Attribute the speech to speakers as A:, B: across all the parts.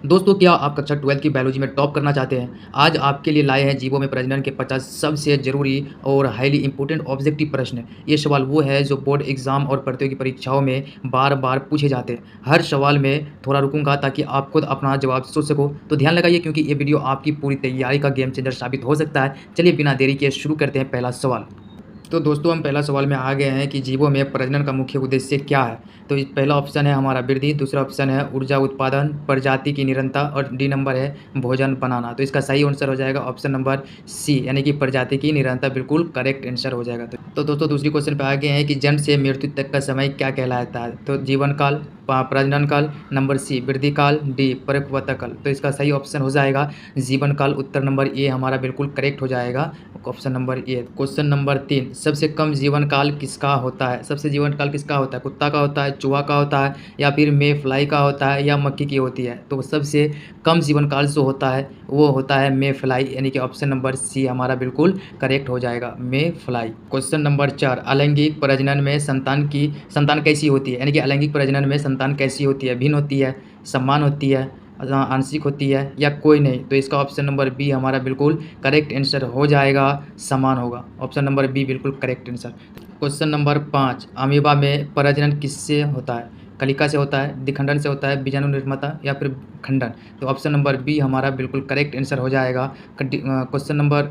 A: दोस्तों, क्या आप कक्षा 12 की बायोलॉजी में टॉप करना चाहते हैं? आज आपके लिए लाए हैं जीवों में प्रजनन के 50 सबसे ज़रूरी और हाईली इम्पोर्टेंट ऑब्जेक्टिव प्रश्न। ये सवाल वो है जो बोर्ड एग्ज़ाम और प्रतियोगी परीक्षाओं में बार-बार पूछे जाते हैं। हर सवाल में थोड़ा रुकूँगा ताकि आप खुद अपना जवाब सोच सको। तो ध्यान लगाइए क्योंकि ये वीडियो आपकी पूरी तैयारी का गेम चेंजर साबित हो सकता है। चलिए बिना देरी किए शुरू करते हैं पहला सवाल। तो दोस्तों, हम पहला सवाल में आ गए हैं कि जीवों में प्रजनन का मुख्य उद्देश्य क्या है। तो इस पहला ऑप्शन है हमारा वृद्धि, दूसरा ऑप्शन है ऊर्जा उत्पादन, प्रजाति की निरंतरता और डी नंबर है भोजन बनाना। तो इसका सही आंसर हो जाएगा ऑप्शन नंबर सी, यानी कि प्रजाति की निरंतरता बिल्कुल करेक्ट आंसर हो जाएगा। तो दोस्तों, दूसरी क्वेश्चन पे आ गए हैं कि जन्म से मृत्यु तक का समय क्या कहलाता है। तो जीवन काल, प्रजनन काल, नंबर सी वृद्धि काल, डी परिपक्वता काल। तो इसका सही ऑप्शन हो जाएगा जीवन काल। उत्तर नंबर ए हमारा बिल्कुल करेक्ट हो जाएगा, option number A. Question number 3, सबसे कम जीवन काल किसका होता है। सबसे जीवन काल किसका होता है? कुत्ता का होता है, चूहा का होता है, या फिर मे फ्लाई का होता है, या मक्खी की होती है। तो सबसे कम जीवन काल जो होता है वो होता है मे फ्लाई, यानी कि ऑप्शन नंबर सी हमारा बिल्कुल करेक्ट हो जाएगा, मे फ्लाई। क्वेश्चन नंबर 4, अलैंगिक प्रजनन में संतान कैसी होती है। यानी कि अलैंगिक प्रजनन में संतान कैसी होती है? भिन्न होती है, समान होती है, आंशिक होती है, या कोई नहीं। तो इसका ऑप्शन नंबर बी हमारा बिल्कुल करेक्ट आंसर हो जाएगा, समान होगा। ऑप्शन नंबर बी बिल्कुल correct answer. Question number 5, amoeba में प्रजनन किससे होता है? कलिका से होता है, द्विखंडन से होता है, बीजाणु निर्माता, या फिर खंडन। तो ऑप्शन नंबर बी हमारा बिल्कुल करेक्ट आंसर हो जाएगा। क्वेश्चन नंबर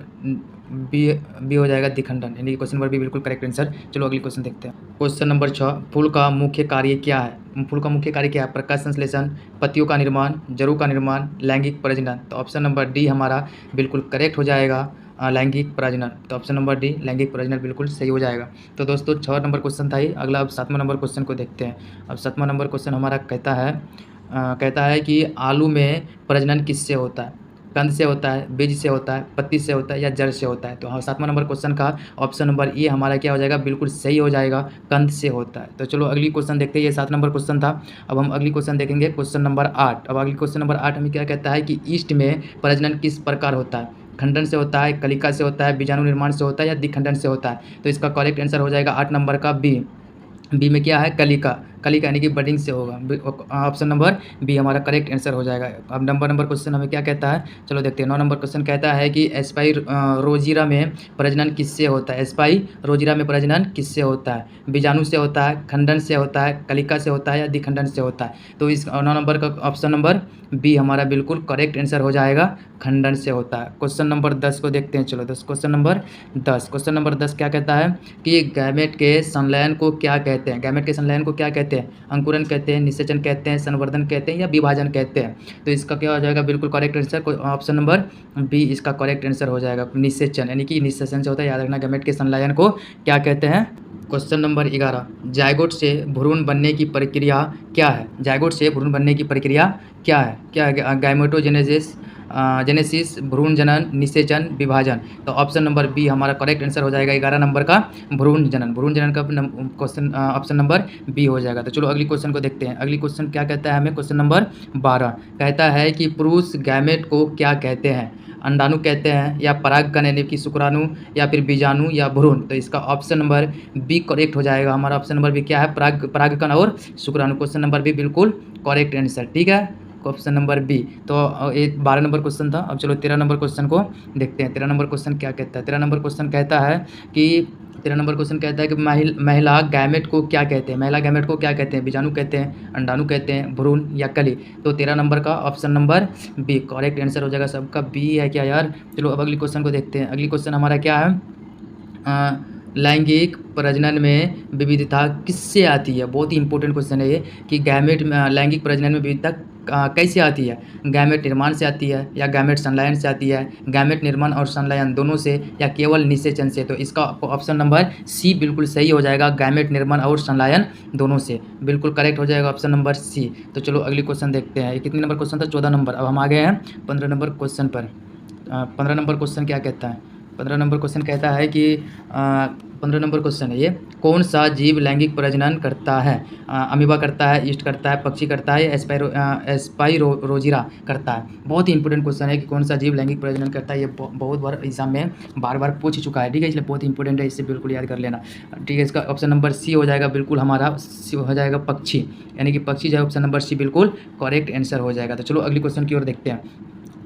A: बी हो जाएगा द्विखंडन, यानी कि क्वेश्चन नंबर बी बिल्कुल करेक्ट आंसर। चलो अगली क्वेश्चन देखते हैं। क्वेश्चन नंबर 6, फूल का मुख्य कार्य क्या है। फूल का मुख्य कार्य क्या है? प्रकाश संश्लेषण, पत्तियों का निर्माण, जड़ों का निर्माण, लैंगिक प्रजनन। तो ऑप्शन नंबर डी हमारा बिल्कुल करेक्ट हो जाएगा, लैंगिक प्रजनन। तो ऑप्शन नंबर डी लैंगिक प्रजनन बिल्कुल सही हो जाएगा। तो दोस्तों, 6 नंबर क्वेश्चन था ये। अगला अब 7वां नंबर क्वेश्चन को देखते हैं। अब 7वां नंबर क्वेश्चन हमारा कहता है कि आलू में प्रजनन किससे होता है। कंद से होता है, बीज से होता है, पत्ती से होता है, या जड़ से होता है। तो हाँ, 7वां नंबर क्वेश्चन का ऑप्शन नंबर ए हमारा क्या हो जाएगा, बिल्कुल सही हो जाएगा, कंद से होता है। तो चलो अगली क्वेश्चन देखते हैं। ये 7 नंबर क्वेश्चन था। अब हम अगली क्वेश्चन देखेंगे, क्वेश्चन नंबर 8। अब अगली क्वेश्चन नंबर 8 हमें क्या कहता है कि ईस्ट में प्रजनन किस प्रकार होता है। खंडन से होता है, कलिका से होता है, बीजाणु निर्माण से होता है, या द्विखंडन से होता है। तो इसका करेक्ट आंसर हो जाएगा 8 नंबर का बी। बी में क्या है? कलिका। कलिका यानी कि बडिंग से होगा। ऑप्शन नंबर बी हमारा करेक्ट आंसर हो जाएगा। अब नंबर क्वेश्चन हमें क्या कहता है, चलो देखते हैं। 9 नंबर क्वेश्चन कहता है कि एस्पाई रोजीरा में प्रजनन किससे होता है। एस्पाई रोजीरा में प्रजनन किससे होता है? बीजाणु से होता है, खंडन से होता है, कलिका से होता है, या द्विखंडन से होता है। तो इस 9 नंबर का ऑप्शन नंबर बी हमारा बिल्कुल करेक्ट आंसर हो जाएगा, खंडन से होता है। क्वेश्चन नंबर 10 को देखते हैं। चलो क्वेश्चन नंबर 10 क्या कहता है कि गैमेट के संलयन को क्या कहते हैं। गैमेट के संलयन को क्या कहते हैं? अंकुरन कहते हैं, निषेचन कहते हैं, संवर्धन कहते हैं, या विभाजन कहते हैं। तो इसका क्या हो जाएगा, बिल्कुल correct answer, option number B इसका करेक्ट आंसर हो जाएगा, निषेचन। यानी कि निषेचन से होता है, याद रखना। गैमेट के संलयन को क्या कहते हैं? क्वेश्चन नंबर 11, जायगोट से भ्रूण बनने की प्रक्रिया क्या है। जायगोट से भ्रूण बनने की प्रक्रिया क्या है? गैमेटोजेनेसिस, जेनेसिस, भ्रूण जनन, निषेचन, विभाजन। तो ऑप्शन नंबर बी हमारा करेक्ट आंसर हो जाएगा 11 नंबर का भ्रूण जनन का क्वेश्चन ऑप्शन नंबर बी हो जाएगा। तो चलो अगली क्वेश्चन को देखते हैं। अगली क्वेश्चन क्या कहता है हमें, क्वेश्चन नंबर 12 कहता है कि पुरुष गैमेट को क्या कहते हैं। अंडाणु कहते हैं, या परागकण यानी कि शुक्राणु, या फिर बीजाणु, या भ्रूण। तो इसका ऑप्शन नंबर बी करेक्ट हो जाएगा। हमारा ऑप्शन नंबर बी क्या है, परागकण और शुक्राणु। क्वेश्चन नंबर बी बिल्कुल करेक्ट आंसर, ठीक है, ऑप्शन नंबर बी। तो एक 12 नंबर क्वेश्चन था। अब चलो 13 नंबर क्वेश्चन को देखते हैं। 13 नंबर क्वेश्चन क्या कहता है। 13 नंबर क्वेश्चन कहता है कि महिला गैमेट को क्या कहते हैं। महिला गैमेट को क्या कहते हैं? बीजाणु कहते हैं, अंडाणु कहते हैं, भ्रूण, या कली। तो 13 नंबर का option number B correct answer हो जाएगा। सबका बी है क्या यार। चलो अब अगली क्वेश्चन को देखते हैं। अगली क्वेश्चन हमारा क्या है, लैंगिक प्रजनन में विविधता किससे आती है। बहुत ही इंपॉर्टेंट क्वेश्चन है ये कि गैमेट लैंगिक प्रजनन में विविधता कैसे आती है। गैमेट निर्माण से आती है, या गैमेट संलयन से आती है, गैमेट निर्माण और संलयन दोनों से, या केवल निषेचन से। तो इसका ऑप्शन नंबर सी बिल्कुल सही हो जाएगा, गैमेट निर्माण और संलयन दोनों से, बिल्कुल करेक्ट हो जाएगा ऑप्शन नंबर सी। तो चलो अगली क्वेश्चन देखते हैं। ये कितने नंबर क्वेश्चन था? 14 नंबर। अब हम आ गए हैं 15 नंबर क्वेश्चन पर। 15 नंबर क्वेश्चन क्या कहता है, 15 नंबर क्वेश्चन कहता है कि 15 नंबर क्वेश्चन है ये, कौन सा जीव लैंगिक प्रजनन करता है? अमीबा करता है, ईस्ट करता है, पक्षी करता है, एस्पाइरोजीरा करता है। बहुत ही इंपॉर्टेंट क्वेश्चन है कि कौन सा जीव लैंगिक प्रजनन करता है। ये बहुत बार एग्जाम में बार बार पूछ चुका है, ठीक है, इसलिए बहुत इंपॉर्टेंट है, इससे बिल्कुल याद कर लेना, ठीक है। इसका ऑप्शन नंबर सी हो जाएगा, बिल्कुल हमारा सी हो जाएगा पक्षी, यानी कि पक्षी जो है ऑप्शन नंबर सी बिल्कुल करेक्ट आंसर हो जाएगा। तो चलो अगली क्वेश्चन की ओर देखते हैं।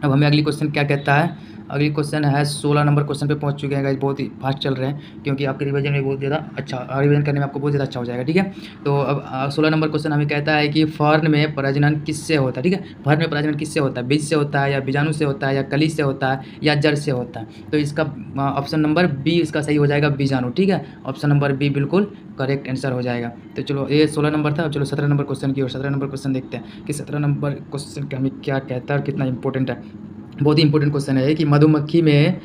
A: अब हमें अगली क्वेश्चन क्या कहता है? अगली क्वेश्चन है 16 नंबर क्वेश्चन पे पहुंच चुके हैं गाइस, बहुत ही फास्ट चल रहे हैं क्योंकि आपके रिवीजन में बहुत ज़्यादा अच्छा, रिवीजन करने में आपको बहुत ज़्यादा अच्छा हो जाएगा, ठीक है। तो अब 16 नंबर क्वेश्चन हमें कहता है कि फर्न में प्रजनन किससे होता है, ठीक है। फर्न में प्रजनन किससे होता है? बीज से होता है, या बीजाणु से होता है, या कली से होता है, या जड़ से होता है? तो इसका ऑप्शन नंबर बी इसका सही हो जाएगा, बीजाणु, ठीक है। ऑप्शन नंबर बी बिल्कुल करेक्ट आंसर हो जाएगा। तो चलो ये 16 नंबर था। अब चलो 17 नंबर क्वेश्चन की ओर, 17 नंबर क्वेश्चन देखते हैं कि 17 नंबर क्वेश्चन का हमें क्या कहता है और कितना इंपॉर्टेंट है। बहुत ही इंपॉर्टेंट क्वेश्चन है कि मधुमक्खी में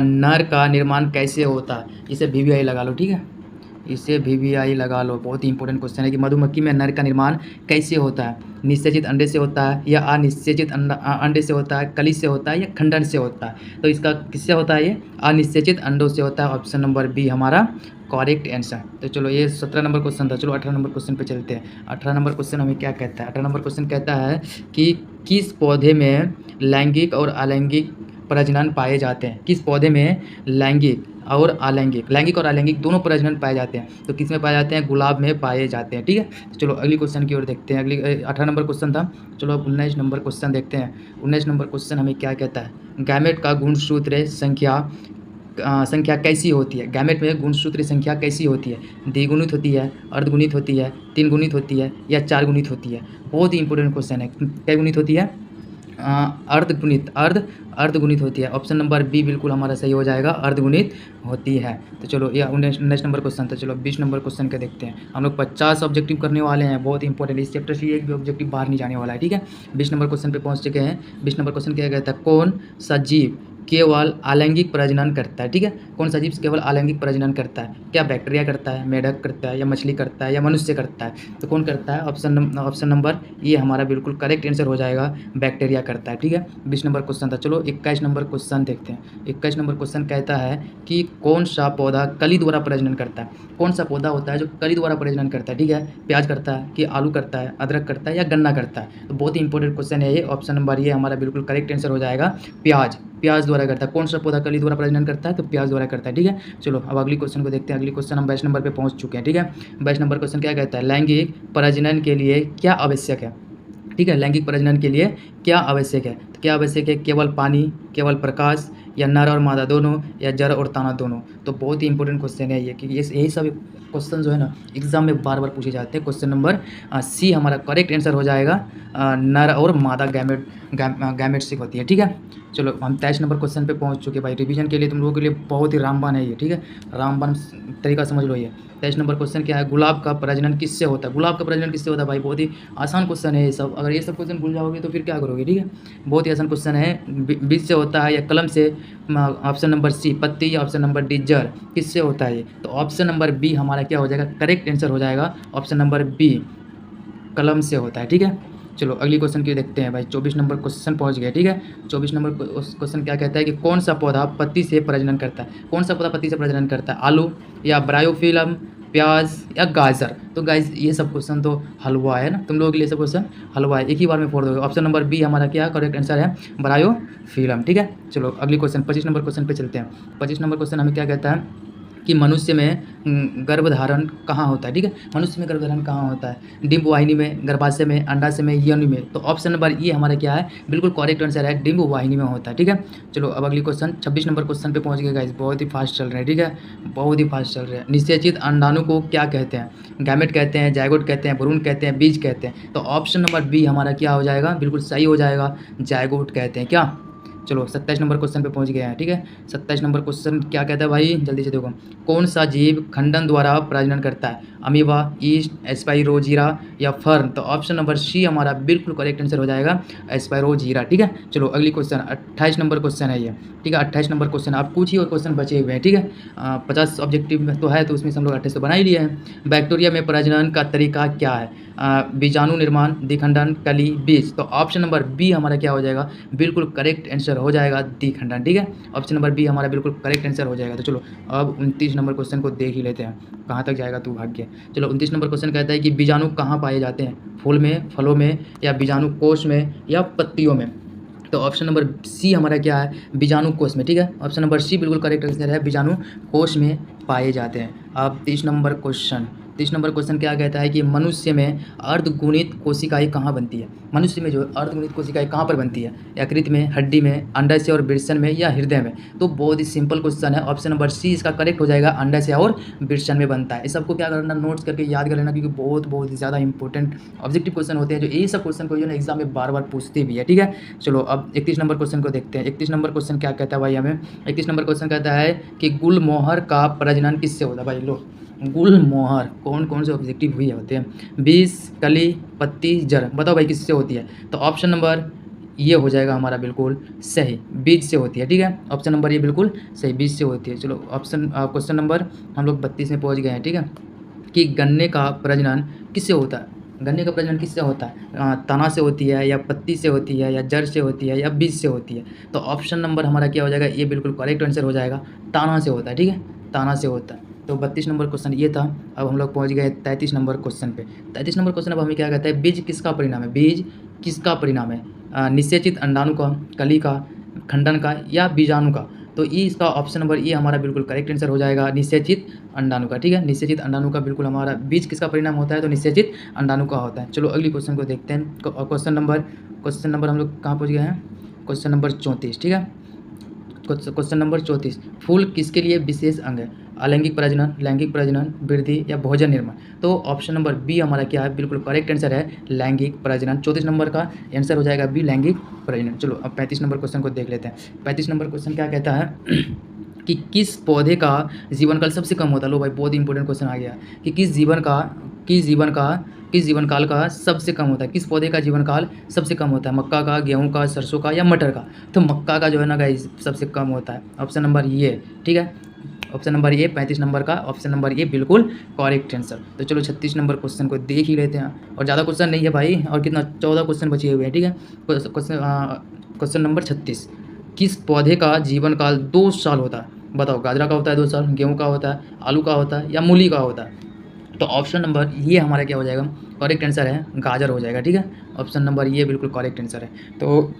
A: नर का निर्माण कैसे होता है? इसे वीवीआई लगा लो, ठीक है, इसे वीवीआई लगा लो। बहुत ही इंपॉर्टेंट क्वेश्चन है कि मधुमक्खी में नर का निर्माण कैसे होता है? निषेचित अंडे से होता है, या अनिषेचित अंडे से होता है, कली से होता है, या खंडन से होता है? तो इसका किससे होता है? ये अनिषेचित अंडों से होता है। ऑप्शन नंबर बी हमारा करेक्ट आंसर। तो चलो ये 17 नंबर क्वेश्चन था। चलो 18 नंबर क्वेश्चन पे चलते हैं। 18 नंबर क्वेश्चन हमें क्या कहता है? 18 नंबर क्वेश्चन कहता है कि किस पौधे में लैंगिक और अलैंगिक प्रजनन पाए जाते हैं? किस पौधे में लैंगिक और अलैंगिक दोनों प्रजनन पाए जाते हैं? तो किस में पाए जाते हैं? गुलाब में पाए जाते हैं, ठीक है। तो चलो अगली क्वेश्चन की ओर देखते हैं। अगली 18 नंबर क्वेश्चन था। चलो अब 19 नंबर क्वेश्चन देखते हैं। 19 नंबर क्वेश्चन हमें क्या कहता है? गैमेट का गुणसूत्र संख्या कैसी होती है? गैमेट में गुणसूत्र संख्या कैसी होती है? द्विगुणित होती है, अर्धगुणित होती है, तीन गुणित होती है, या चार गुणित होती है? बहुत ही इंपॉर्टेंट क्वेश्चन है। क्या गुणित होती है? अर्धगुणित होती है। ऑप्शन नंबर बी बिल्कुल हमारा सही हो जाएगा, अर्धगुणित होती है। तो चलो ये 19 नंबर क्वेश्चन था। चलो 20 नंबर क्वेश्चन का देखते हैं। हम लोग 50 ऑब्जेक्टिव करने वाले हैं, बहुत इंपॉर्टेंट। इस चैप्टर से एक भी ऑब्जेक्टिव बाहर नहीं जाने वाला है, ठीक है। 20 नंबर क्वेश्चन पे पहुंच चुके हैं। 20 नंबर क्वेश्चन क्या कहता है? कौन सा जीव केवल अलैंगिक प्रजनन करता है, ठीक है। कौन सा जीव केवल अलैंगिक प्रजनन करता है? क्या बैक्टीरिया करता है, मेढक करता है, या मछली करता है, या मनुष्य करता है? तो कौन करता है? ऑप्शन नंबर ये हमारा बिल्कुल करेक्ट आंसर हो जाएगा, बैक्टीरिया करता है, ठीक है। 20 नंबर क्वेश्चन था। चलो 21 नंबर क्वेश्चन देखते हैं। 21 नंबर क्वेश्चन कहता है कि कौन सा पौधा कली द्वारा प्रजनन करता है? कौन सा पौधा होता है जो कली द्वारा प्रजनन करता है, ठीक है। प्याज करता है, कि आलू करता है, अदरक करता है, या गन्ना करता है? तो बहुत ही इंपॉर्टेंट क्वेश्चन है ये। ऑप्शन नंबर ये हमारा बिल्कुल करेक्ट आंसर हो जाएगा, प्याज द्वारा करता है। कौन सा पौधा कली द्वारा प्रजनन करता है? तो प्याज द्वारा करता है, ठीक है। चलो अब अगली क्वेश्चन को देखते हैं। अगली क्वेश्चन हम 22 नंबर पे पहुंच चुके हैं, ठीक है। 22 नंबर क्वेश्चन क्या कहता है? लैंगिक प्रजनन के लिए क्या आवश्यक है, ठीक है। लैंगिक प्रजनन के लिए क्या आवश्यक है? तो क्या आवश्यक है? केवल पानी, केवल प्रकाश, या नर और मादा दोनों, या जड़ और तना दोनों? तो बहुत ही इंपॉर्टेंट क्वेश्चन है ये, क्योंकि यही सब क्वेश्चन जो है ना एग्जाम में बार बार पूछे जाते हैं। क्वेश्चन नंबर सी हमारा करेक्ट आंसर हो जाएगा, नर और मादा गैमेट से होती है, ठीक है। चलो हम 23 नंबर क्वेश्चन पे पहुंच चुके भाई। रिवीजन के लिए तुम लोगों के लिए बहुत ही रामबाण है ये, ठीक है। रामबाण तरीका समझ लो ये। 23 नंबर क्वेश्चन क्या है? गुलाब का प्रजनन किससे होता है? गुलाब का प्रजनन किससे होता है भाई? बहुत ही आसान क्वेश्चन है ये सब। अगर ये सब क्वेश्चन भूल जाओगे तो फिर क्या करोगे, ठीक है। बहुत ही आसान क्वेश्चन है। बीज से होता है, या कलम से? ऑप्शन नंबर सी पत्ती, या ऑप्शन नंबर डी जड़? किससे होता है ये? तो ऑप्शन नंबर बी हमारा क्या हो जाएगा? करेक्ट आंसर हो जाएगा, ऑप्शन नंबर बी कलम से होता है, ठीक है। चलो अगली क्वेश्चन की देखते हैं भाई। 24 नंबर क्वेश्चन पहुंच गए, ठीक है। 24 नंबर क्वेश्चन क्या कहता है कि कौन सा पौधा पत्ती से प्रजनन करता है? कौन सा पौधा पत्ती से प्रजनन करता है? आलू, या ब्रायोफिलम, प्याज, या गाजर? तो गाइज ये सब क्वेश्चन तो हलवा है ना, तुम लोगों के लिए सब क्वेश्चन हलवा है, एक ही बार में फोड़ दोगे। ऑप्शन नंबर बी हमारा क्या करेक्ट आंसर है? ब्रायोफिलम, ठीक है। चलो अगली क्वेश्चन 25 नंबर क्वेश्चन पे चलते हैं। 25 नंबर क्वेश्चन हमें क्या कहता है कि मनुष्य में गर्भधारण कहाँ होता है, ठीक है। मनुष्य में गर्भधारण कहाँ होता है? डिंब वाहिनी में, गर्भाशय में, अंडाशय में, योनि में? तो ऑप्शन नंबर ये हमारा क्या है? बिल्कुल करेक्ट आंसर है, डिंब वाहिनी में होता है, ठीक है। चलो अब अगली क्वेश्चन 26 नंबर क्वेश्चन पे पहुंच गए गाइस। बहुत ही फास्ट चल रहे हैं, ठीक है, बहुत ही फास्ट चल रहे हैं। निषेचित अंडाणु को क्या कहते हैं? गैमेट कहते हैं, जायगोट कहते हैं, भ्रूण कहते हैं, बीज कहते हैं? तो ऑप्शन नंबर बी हमारा क्या हो जाएगा? बिल्कुल सही हो जाएगा, जायगोट कहते हैं। क्या? चलो 27 नंबर क्वेश्चन पे पहुंच गए हैं, ठीक है। 27 नंबर क्वेश्चन क्या कहता है भाई? जल्दी से देखो। कौन सा जीव खंडन द्वारा प्रजनन करता है? अमीबा, ईस्ट, एस्पाइरोजीरा, या फर्न? तो ऑप्शन नंबर सी हमारा बिल्कुल करेक्ट आंसर हो जाएगा, एस्पाइरोजीरा, ठीक है। चलो अगली क्वेश्चन 28 नंबर क्वेश्चन है ये, ठीक है। 28 नंबर क्वेश्चन, आप कुछ ही और क्वेश्चन बचे हुए हैं, ठीक है। 50 ऑब्जेक्टिव में तो है, तो उसमें से हम लोग 28 तो बना ही लिए हैं। बैक्टीरिया में प्रजनन का तरीका क्या है? बीजाणु निर्माण, द्विखंडन, कली, बीज? तो ऑप्शन नंबर बी हमारा क्या हो जाएगा? बिल्कुल करेक्ट आंसर आंसर हो जाएगा द्विखंडन, ठीक है। ऑप्शन नंबर बी हमारा बिल्कुल करेक्ट आंसर हो जाएगा। तो चलो अब 29 नंबर क्वेश्चन को देख ही लेते हैं, कहाँ तक जाएगा तू भाग्य। चलो 29 नंबर क्वेश्चन कहता है कि बीजाणु कहाँ पाए जाते हैं, फूल में, फलों में, या बीजाणु कोश में, या पत्तियों में। तो ऑप्शन नंबर सी हमारा क्या है, बीजाणु कोश में, ठीक है। ऑप्शन नंबर सी बिल्कुल करेक्ट आंसर है, बीजाणु कोश में पाए जाते हैं। अब 30 नंबर क्वेश्चन क्या कहता है कि मनुष्य में अर्धगुणित कोशिकाएं कहाँ बनती है। मनुष्य में जो अर्धगुणित कोशिकाएं कहाँ पर बनती है, यकृत में, हड्डी में, अंडाशय और वृषण में, या हृदय में। तो बहुत ही सिंपल क्वेश्चन है, ऑप्शन नंबर सी इसका करेक्ट हो जाएगा, अंडाशय और वृषण में बनता है। इस सबको क्या करना, नोट्स करके याद कर लेना, क्योंकि बहुत ही ज़्यादा इंपॉर्टेंट ऑब्जेक्टिव क्वेश्चन होते हैं, जो यही सब क्वेश्चन को जो है एग्जाम में बार पूछते भी है, ठीक है। चलो अब 31 नंबर क्वेश्चन को देखते हैं। 31 नंबर क्वेश्चन क्या कहता है भाई हमें, 31 नंबर क्वेश्चन कहता है कि गुलमोहर का प्रजनन किससे होता है। भाई लो, गुलमोहर कौन कौन से ऑब्जेक्टिव हुए होते हैं, बीज, कली, पत्ती, जड़, बताओ भाई किससे होती है। तो ऑप्शन नंबर ये हो जाएगा हमारा बिल्कुल सही, बीज से होती है, ठीक है। ऑप्शन नंबर ये बिल्कुल सही, बीज से होती है। चलो क्वेश्चन नंबर हम लोग 32 में पहुंच गए हैं, ठीक है, कि गन्ने का प्रजनन किससे होता है। गन्ने का प्रजनन किससे होता है, तना से होती है, या पत्ती से होती है, या जड़ से होती है, या बीज से होती है। तो ऑप्शन नंबर हमारा क्या हो जाएगा, ये बिल्कुल करेक्ट आंसर हो जाएगा, ताना से होता है, ठीक है, ताना से होता है। तो 32 नंबर क्वेश्चन ये था। अब हम लोग पहुंच गए 33 नंबर क्वेश्चन पे। 33 नंबर क्वेश्चन अब हमें क्या कहता है, बीज किसका परिणाम है। बीज किसका परिणाम है, निषेचित अंडाणु का, कली का, खंडन का, या बीजाणु का। तो ये इसका ऑप्शन नंबर ये हमारा बिल्कुल करेक्ट आंसर हो जाएगा, निषेचित अंडाणु का, ठीक है। निषेचित अंडाणु का बिल्कुल हमारा, बीज किसका परिणाम होता है, तो निषेचित अंडाणु का होता है। चलो अगली क्वेश्चन को देखते हैं। क्वेश्चन नंबर हम लोग कहाँ पहुँच गए हैं, क्वेश्चन नंबर 34, ठीक है। क्वेश्चन नंबर 34, फूल किसके लिए विशेष अंग है, अलैंगिक प्रजनन, लैंगिक प्रजनन, वृद्धि, या भोजन निर्माण। तो ऑप्शन नंबर बी हमारा क्या है, बिल्कुल करेक्ट आंसर है, लैंगिक प्रजनन। 34 नंबर का आंसर हो जाएगा बी, लैंगिक प्रजनन। चलो अब 35 नंबर क्वेश्चन को देख लेते हैं। 35 नंबर क्वेश्चन क्या कहता है कि किस पौधे का जीवनकाल सबसे कम होता है। लो भाई बहुत इंपॉर्टेंट क्वेश्चन आ गया, कि किस जीवन काल का सबसे कम होता है, किस पौधे का जीवन काल सबसे कम होता है, मक्का का, गेहूं का, सरसों का, या मटर का। तो मक्का का जो है ना गाइस सबसे कम होता है, ऑप्शन नंबर ये, ठीक है। ऑप्शन नंबर ये 35 नंबर का ऑप्शन नंबर ये बिल्कुल करेक्ट आंसर। तो चलो 36 नंबर क्वेश्चन को देख ही लेते हैं, और ज़्यादा क्वेश्चन नहीं है भाई, और कितना 14 क्वेश्चन बचे हुए हैं, ठीक है। क्वेश्चन नंबर 36, किस पौधे का जीवन काल 2 साल होता है। बताओ, गाजरा का होता है 2 साल, गेहूं का होता है, आलू का होता है, या मूली का होता है। तो ऑप्शन नंबर ये हमारा क्या हो जाएगा, करेक्ट आंसर है, गाजर हो जाएगा, ठीक है। ऑप्शन नंबर ये बिल्कुल करेक्ट आंसर है। तो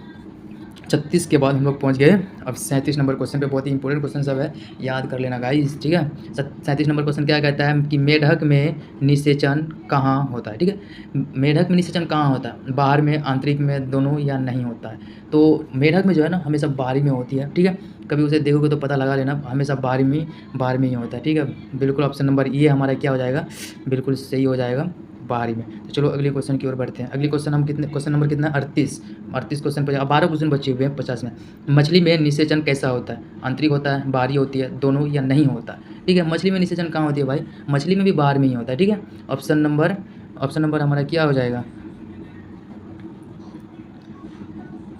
A: 36 के बाद हम लोग पहुंच गए अब 37 नंबर क्वेश्चन पे। बहुत ही इंपॉर्टेंट क्वेश्चन सब है, याद कर लेना गाइस, ठीक है। 37 नंबर क्वेश्चन क्या कहता है कि मेढक में निषेचन कहाँ होता है, ठीक है। मेढक में निषेचन कहाँ होता है, बाहर में, आंतरिक में, दोनों, या नहीं होता है। तो मेढक में जो है ना हमेशा बाहरी में होती है, ठीक है। कभी उसे देखोगे तो पता लगा लेना, हमेशा बाहर में ही होता है, ठीक है। बिल्कुल ऑप्शन नंबर ये हमारा क्या हो जाएगा, बिल्कुल सही हो जाएगा, बाहरी में। तो चलो अगले क्वेश्चन की ओर बढ़ते हैं। अगली क्वेश्चन हम क्वेश्चन नंबर कितना, 38 क्वेश्चन पर। अब 12 क्वेश्चन बचे हुए हैं 50 में। मछली में निषेचन कैसा होता है, आंतरिक होता है, बाहरी होती है, दोनों, या नहीं होता है, ठीक है। मछली में निषेचन कहाँ होती है भाई, मछली में भी बाहर में ही होता है, ठीक है। ऑप्शन नंबर हमारा क्या हो जाएगा,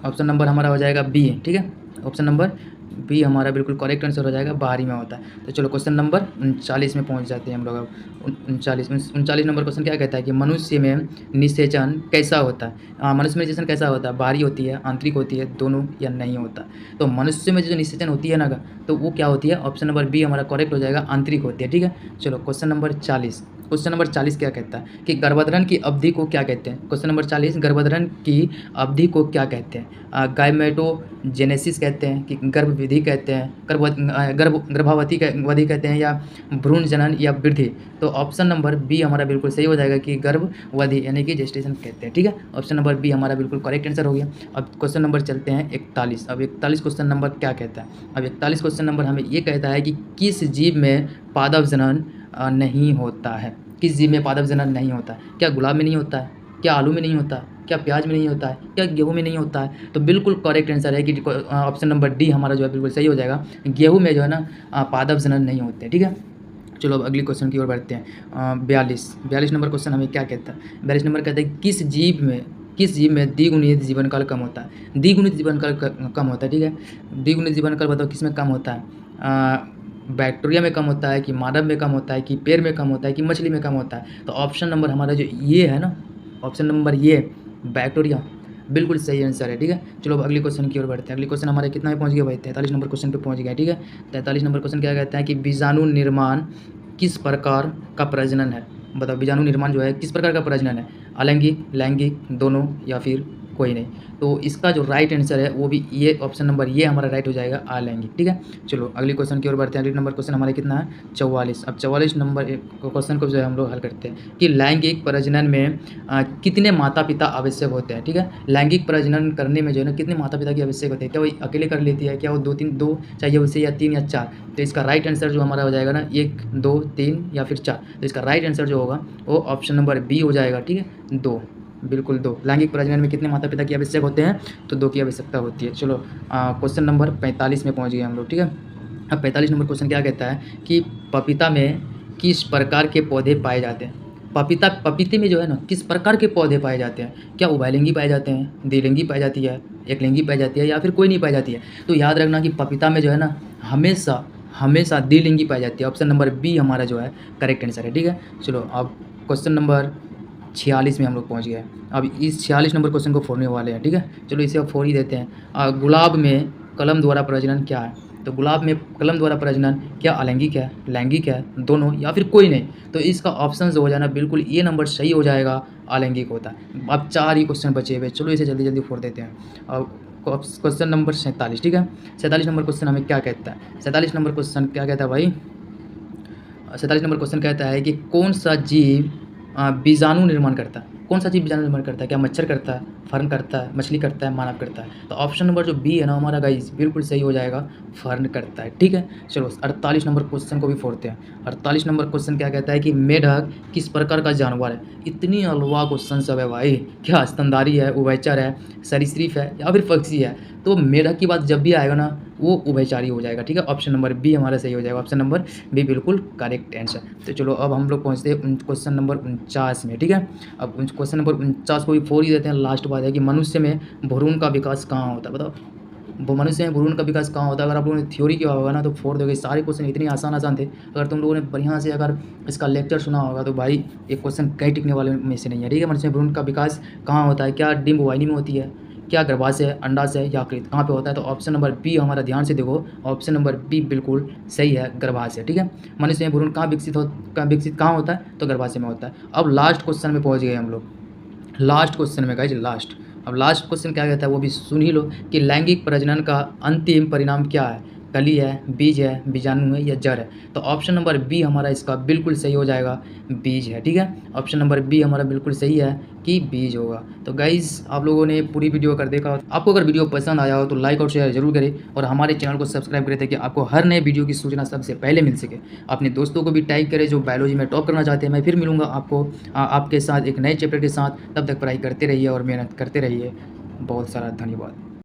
A: ऑप्शन नंबर हमारा हो जाएगा बी, ठीक है। ऑप्शन नंबर बी हमारा बिल्कुल करेक्ट आंसर हो जाएगा, बाहरी में होता है। तो चलो क्वेश्चन नंबर 39 में पहुंच जाते हैं हम लोग। अब 39 नंबर क्वेश्चन क्या कहता है कि मनुष्य में निषेचन कैसा होता है। मनुष्य में निषेचन कैसा होता है, बाहरी होती है, आंतरिक होती है, दोनों, या नहीं होता। तो मनुष्य में जो निषेचन होती है ना, तो वो क्या होती है, ऑप्शन नंबर बी हमारा करेक्ट हो जाएगा, आंतरिक होती है, ठीक है। चलो क्वेश्चन नंबर 40 क्या कहता है कि गर्भधारण की अवधि को क्या कहते हैं। क्वेश्चन नंबर 40, गर्भधारण की अवधि को क्या कहते हैं। गायमेटोजेनेसिस कहते हैं, कि गर्भविधि कहते हैं, गर्भावधि कहते हैं, या भ्रूण जनन, या वृद्धि। तो ऑप्शन नंबर बी हमारा बिल्कुल सही हो जाएगा, कि गर्भवधि यानी कि जेस्टेशन कहते हैं, ठीक है। ऑप्शन नंबर बी हमारा बिल्कुल करेक्ट आंसर हो गया। अब क्वेश्चन नंबर चलते हैं 41। अब 41 क्वेश्चन नंबर क्या कहता है। अब 41 क्वेश्चन नंबर हमें ये कहता है कि किस जीव में पादप जनन नहीं होता है। किस जीव में पादप जनन नहीं होता है। क्या गुलाब में नहीं होता है, क्या आलू में नहीं होता है, क्या प्याज में नहीं होता है, क्या गेहूं में नहीं होता है। तो बिल्कुल करेक्ट आंसर है कि ऑप्शन नंबर डी हमारा जो है बिल्कुल सही हो जाएगा, गेहूं में जो है ना पादप जनन नहीं होते, ठीक है। चलो अब अगली क्वेश्चन की ओर बढ़ते हैं। 42 नंबर क्वेश्चन हमें क्या कहता है। 42 नंबर कहता है किस जीव में द्विगुणित जीवन काल कम होता है। द्विगुणित जीवन काल कम होता है, ठीक है। द्विगुणित जीवन काल बताओ किस में कम होता है, बैक्टीरिया में कम होता है, कि मानव में कम होता है, कि पेड़ में कम होता है, कि मछली में कम होता है। तो ऑप्शन नंबर हमारा जो ये है ना, ऑप्शन नंबर ये बैक्टीरिया बिल्कुल सही आंसर है, ठीक है। चलो अब अगले क्वेश्चन की ओर बढ़ते हैं। अगले क्वेश्चन हमारे कितना में पहुँच गया भाई? 43 नंबर क्वेश्चन पे पहुँच गया, ठीक है। 43 नंबर क्वेश्चन क्या कहता है कि बीजाणु निर्माण किस प्रकार का प्रजनन है? बताओ बीजाणु निर्माण जो है किस प्रकार का प्रजनन है? अलैंगिक, लैंगिक, दोनों या फिर कोई नहीं? तो इसका जो राइट आंसर है वो भी ये ऑप्शन नंबर ये हमारा राइट हो जाएगा अलैंगिक, ठीक है। चलो अगले क्वेश्चन की ओर बढ़ते हैं। अगले नंबर क्वेश्चन हमारे कितना है? 44। अब 44 नंबर क्वेश्चन को जो है हम लोग हल करते हैं कि लैंगिक प्रजनन में कितने माता पिता आवश्यक होते हैं, ठीक है। लैंगिक प्रजनन करने में जो है ना कितने माता पिता की आवश्यक होते हैं? क्या वो अकेले कर लेती है? क्या वो दो चाहिए उसे, या 3 या 4? तो इसका राइट आंसर जो हमारा हो जाएगा ना 1, 2, 3 या फिर 4। तो इसका राइट आंसर जो होगा वो ऑप्शन नंबर बी हो जाएगा, ठीक है, 2। बिल्कुल 2। लैंगिक प्रजनन में कितने माता पिता की आवश्यक होते हैं? तो 2 की आवश्यकता होती है। चलो क्वेश्चन नंबर 45 में पहुँच गए हम लोग, ठीक है। अब 45 नंबर क्वेश्चन क्या कहता है कि पपीता में किस प्रकार के पौधे पाए जाते हैं? पपीते में जो है ना किस प्रकार के पौधे पाए जाते हैं? क्या उभयलिंगी पाए जाते हैं, द्विलिंगी पाई जाती है, एकलिंगी पाई जाती है या फिर कोई नहीं पाई जाती है? तो याद रखना कि पपीता में जो है ना हमेशा हमेशा द्विलिंगी पाई जाती है। ऑप्शन नंबर बी हमारा जो है करेक्ट आंसर है, ठीक है। चलो अब क्वेश्चन नंबर 46 में हम लोग पहुँच गए हैं। अब इस 46 नंबर क्वेश्चन को फोड़ने वाले हैं, ठीक है। चलो इसे अब फोड़ ही देते हैं। गुलाब में कलम द्वारा प्रजनन क्या है? तो गुलाब में कलम द्वारा प्रजनन क्या अलैंगिक है, लैंगिक है, दोनों या फिर कोई नहीं? तो इसका ऑप्शन जो हो जाना बिल्कुल ये नंबर सही हो जाएगा, अलैंगिक होता है। अब 4 ही क्वेश्चन बचे हुए, चलो इसे जल्दी जल्दी फोड़ देते हैं। अब क्वेश्चन नंबर 47, ठीक है। 47 नंबर क्वेश्चन हमें क्या कहता है? 47 नंबर क्वेश्चन क्या कहता है भाई? 47 नंबर क्वेश्चन कहता है कि कौन सा जीव बीजाणु निर्माण करता है? कौन सा जीव बीजाणु निर्माण करता है? क्या मच्छर करता है, फर्न करता है, मछली करता है, मानव करता है? तो ऑप्शन नंबर जो बी है ना हमारा गाइस बिल्कुल सही हो जाएगा, फर्न करता है, ठीक है। चलो 48 नंबर क्वेश्चन को भी फोड़ते हैं। 48 नंबर क्वेश्चन क्या कहता है कि मेढक किस प्रकार का जानवर है? इतनी अलवा क्वेश्चन सब है भाई। क्या स्तनधारी है, उभयचर है, सरीसृप है या फिर पक्षी है? तो मेढक की बात जब भी आएगा ना वो उभयचारी हो जाएगा, ठीक है। ऑप्शन नंबर बी हमारा सही हो जाएगा, ऑप्शन नंबर बी बिल्कुल करेक्ट आंसर। तो चलो अब हम लोग पहुँचते हैं क्वेश्चन नंबर 49 में, ठीक है। अब क्वेश्चन नंबर 49 को भी फोड़ ही देते हैं। लास्ट बात है कि मनुष्य में भ्रूण का विकास कहाँ होता है? बताओ वो मनुष्य में भ्रूण का विकास कहाँ होता है? अगर आप लोगों ने थ्योरी किया होगा ना तो फोड़ दोगे। सारे क्वेश्चन इतने आसान थे। अगर तुम लोगों ने बढ़िया से अगर इसका लेक्चर सुना होगा तो भाई एक क्वेश्चन कहीं टिकने वाले में से नहीं है, ठीक है। मनुष्य में भ्रूण का विकास कहाँ होता है? क्या डिम्ब वाहिनी में होती है, क्या गर्भाशय, अंडाशय या यकृत, कहाँ पे होता है? तो ऑप्शन नंबर बी हमारा ध्यान से देखो, ऑप्शन नंबर बी बिल्कुल सही है, गर्भाशय, ठीक है। मनुष्य में भ्रूण कहाँ विकसित कहाँ होता है? तो गर्भाशय में होता है। अब लास्ट क्वेश्चन में पहुँच गए हम लोग। लास्ट क्वेश्चन में गाइज लास्ट। अब लास्ट क्वेश्चन क्या कहता है वो भी सुन ही लो कि लैंगिक प्रजनन का अंतिम परिणाम क्या है? कली है, बीज है, बीजाणु है या जड़ है? तो ऑप्शन नंबर बी हमारा इसका बिल्कुल सही हो जाएगा, बीज है, ठीक है। ऑप्शन नंबर बी हमारा बिल्कुल सही है कि बीज होगा। तो गाइज़ आप लोगों ने पूरी वीडियो कर देखा। आपको अगर वीडियो पसंद आया हो तो लाइक और शेयर जरूर करें और हमारे चैनल को सब्सक्राइब करें ताकि आपको हर नए वीडियो की सूचना सबसे पहले मिल सके। अपने दोस्तों को भी टैग करें जो बायोलॉजी में टॉप करना चाहते हैं। मैं फिर मिलूंगा आपको आपके साथ एक नए चैप्टर के साथ। तब तक पढ़ाई करते रहिए और मेहनत करते रहिए। बहुत सारा धन्यवाद।